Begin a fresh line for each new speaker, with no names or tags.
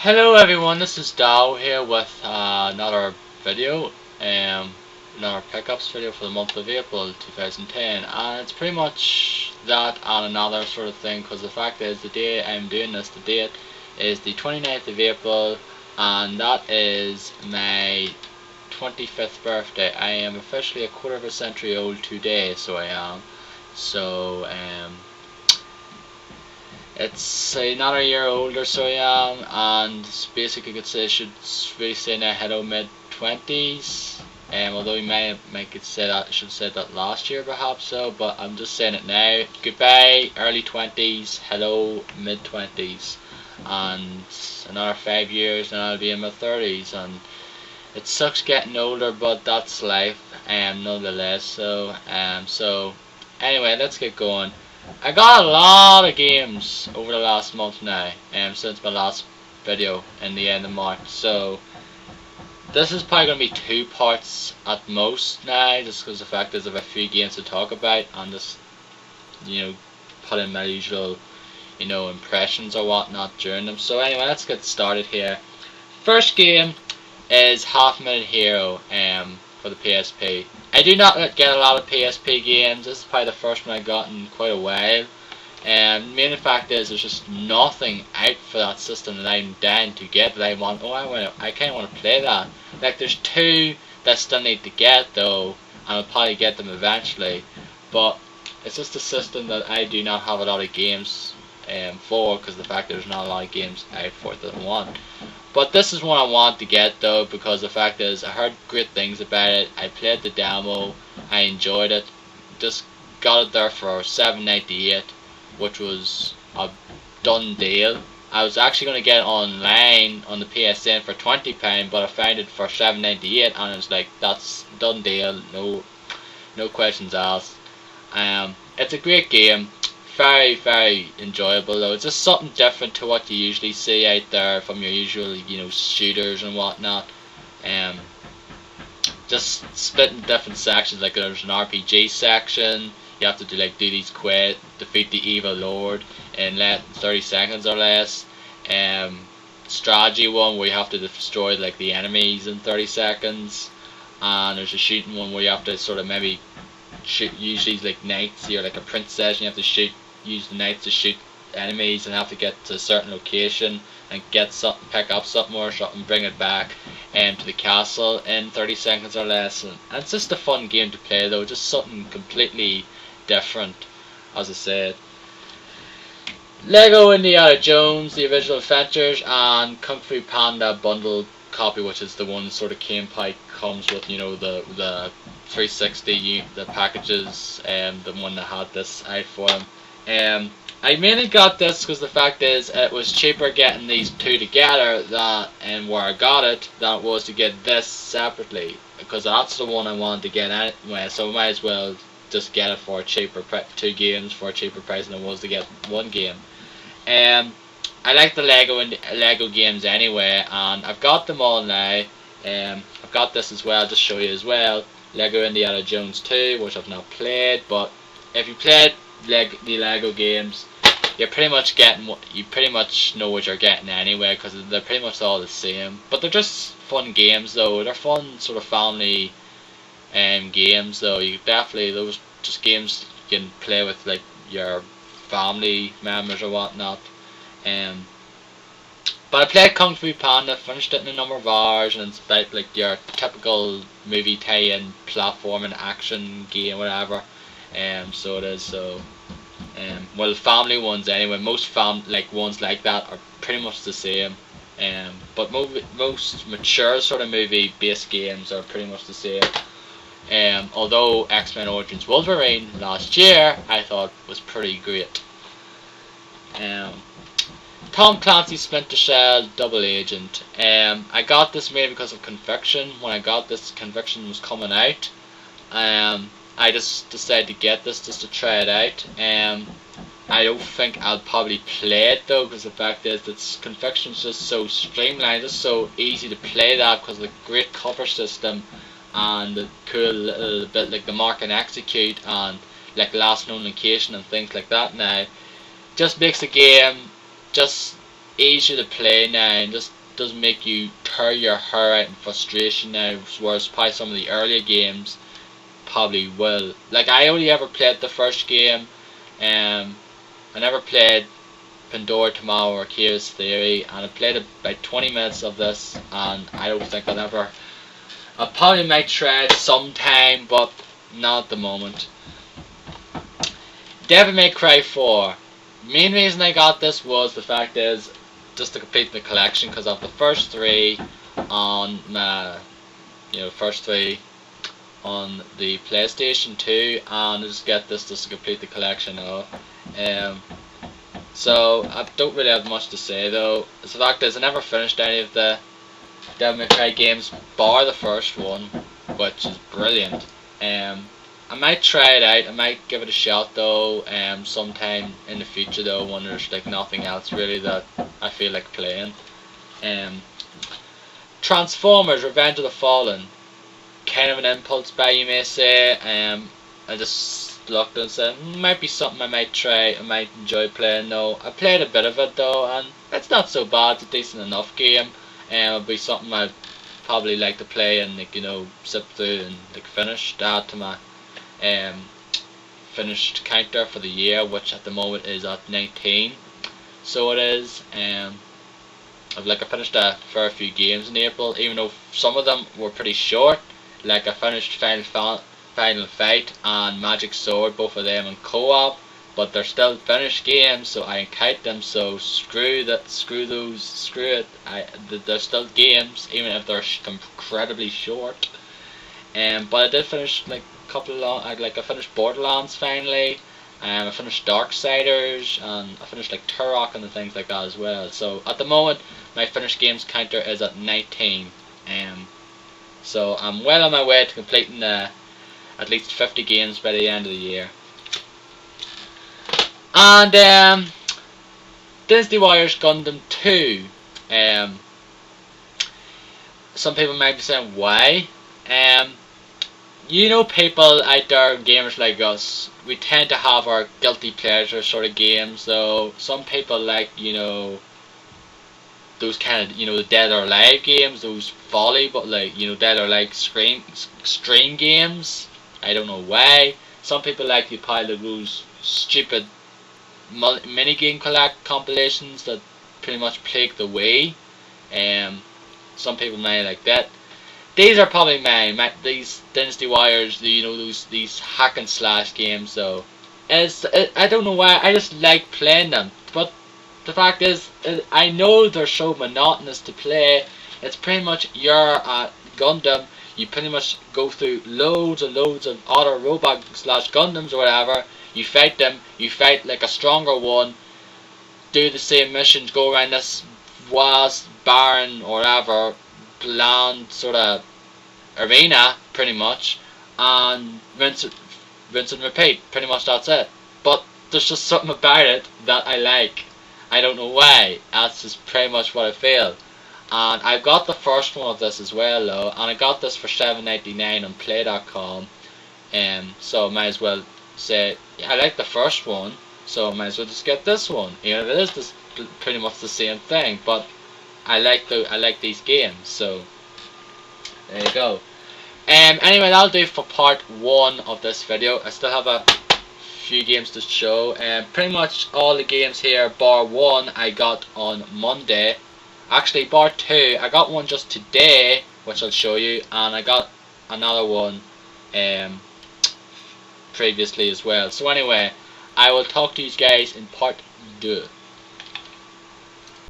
Hello everyone, this is Dow here with another video, another pickups video for the month of April 2010, and it's pretty much that and another sort of thing, because the fact is the day I'm doing this, the date is the 29th of April, and that is my 25th birthday. I am officially a quarter of a century old today, so I am. So it's another year older, so I am, and basically could say should really say now hello mid 20s. Although we might could say that should say that last year perhaps so, but I'm just saying it now. Goodbye early 20s, hello mid 20s, and another 5 years and I'll be in my 30s, and it sucks getting older, but that's life. Nonetheless. So anyway, let's get going. I got a lot of games over the last month now, since my last video in the end of March. So this is probably going to be two parts at most now, just because the fact is I have a few games to talk about and just put in my usual impressions or whatnot during them. So anyway, let's get started here. First game is Half Minute Hero for the PSP. I do not get a lot of PSP games. This is probably the first one I got in quite a while. And main fact is there's just nothing out for that system that I'm dying to get that I want. I kind of want to play that. Like there's two that I still need to get though, and I'll probably get them eventually. But it's just a system that I do not have a lot of games for, because the fact there's not a lot of games out for it that I want. But this is one I want to get though, because the fact is I heard great things about it. I played the demo, I enjoyed it. Just got it there for $7.98, which was a done deal. I was actually going to get it online on the PSN for £20, but I found it for $7.98, and it was like, that's done deal, no questions asked. It's a great game. Very enjoyable though. It's just something different to what you usually see out there from your usual shooters and whatnot. Just split in different sections. Like there's an RPG section, you have to do these quests, defeat the evil lord in 30 seconds or less. Strategy one where you have to destroy the enemies in 30 seconds, and there's a shooting one where you have to sort of maybe shoot, usually knights. You're like a princess and you have to use the knights to shoot enemies and have to get to a certain location and get something, pick up something or something, bring it back to the castle in 30 seconds or less. And it's just a fun game to play though, just something completely different, as I said. Lego Indiana Jones, The Original Adventures, and Kung Fu Panda bundle copy, which is the one sort of comes with the 360 the packages, and the one that had this out for them. I mainly got this because the fact is it was cheaper getting these two together and where I got it than it was to get this separately, because that's the one I wanted to get anyway, so I might as well just get it for a cheaper two games for a cheaper price than it was to get one game. I like the Lego games anyway, and I've got them all now. I've got this as well, just show you as well. Lego Indiana Jones 2, which I've not played, but if you played the Lego games, you're pretty much you pretty much know what you're getting anyway, because they're pretty much all the same. But they're just fun games though. They're fun sort of family games though. Those just games you can play with your family members or whatnot. But I played Kung Fu Panda, finished it in a number of hours, and it's about your typical movie tie-in platforming action game, whatever. So it is. So, well, family ones anyway. Most ones like that are pretty much the same. But most mature sort of movie-based games are pretty much the same. Although X-Men Origins Wolverine last year I thought was pretty great. Tom Clancy's Splinter Cell Double Agent. I got this mainly because of Conviction. When I got this, Conviction was coming out. I just decided to get this just to try it out. I don't think I'll probably play it though, because the fact is that Conviction's just so streamlined, just so easy to play that because of the great cover system and the cool little bit like the mark and execute and last known location and things like that now. Just makes the game just easier to play now and just doesn't make you tear your hair out in frustration now, whereas probably some of the earlier games probably will. Like, I only ever played the first game. I never played Pandora Tomorrow or Chaos Theory, and I played about 20 minutes of this, and I don't think I'll ever. I probably might try it sometime, but not at the moment. Devil May Cry 4. Main reason I got this was the fact is just to complete the collection, because of the first three on my, first three on the PlayStation 2, and I just get this just to complete the collection now. So I don't really have much to say though. The fact is I never finished any of the Devil May Cry games bar the first one, which is brilliant. I might try it out, I might give it a shot though, sometime in the future though, when there's like nothing else really that I feel like playing. Transformers Revenge of the Fallen. Kind of an impulse buy, you may say. I just looked and said, might be something I might try, I might enjoy playing though. I played a bit of it though, and it's not so bad, it's a decent enough game. It'll be something I'd probably like to play and zip through and finish. Add to my finished counter for the year, which at the moment is at 19. So it is. I finished a fair few games in April, even though some of them were pretty short. Like I finished Final Fight and Magic Sword, both of them in co-op, but they're still finished games, so I count them. So screw it. They're still games, even if they're incredibly short. But I did finish a couple of I finished Borderlands finally. I finished Darksiders, and I finished Turok and things like that as well. So at the moment, my finished games counter is at 19. So I'm well on my way to completing at least 50 games by the end of the year. And Dynasty Warriors Gundam 2. Some people might be saying why. People out there, gamers like us, we tend to have our guilty pleasure sort of games. Though some people like those kind of the Dead or Alive games, those folly, but Dead or Alive extreme games. I don't know why. Some people like the pile of those stupid mini game compilations that pretty much plague the way. Some people may like that. These are probably mine. These Dynasty Warriors, these hack and slash games. Though, I don't know why. I just like playing them. But the fact is, I know they're so monotonous to play. It's pretty much your Gundam. You pretty much go through loads and loads of other robot slash Gundams or whatever. You fight them. You fight a stronger one. Do the same missions. Go around this vast, barren or whatever bland sort of arena, pretty much, and rinse and repeat. Pretty much that's it. But there's just something about it that I like. I don't know why. That's just pretty much what I feel. And I got the first one of this as well though, and I got this for $7.99 on Play.com. So I might as well say, yeah, I like the first one, so I might as well just get this one. It is just pretty much the same thing, but I like these games, so there you go. Anyway, that'll do for part 1 of this video. I still have a few games to show. Pretty much all the games here, bar 1, I got on Monday. Actually, bar 2, I got one just today, which I'll show you, and I got another one previously as well. So anyway, I will talk to you guys in part 2.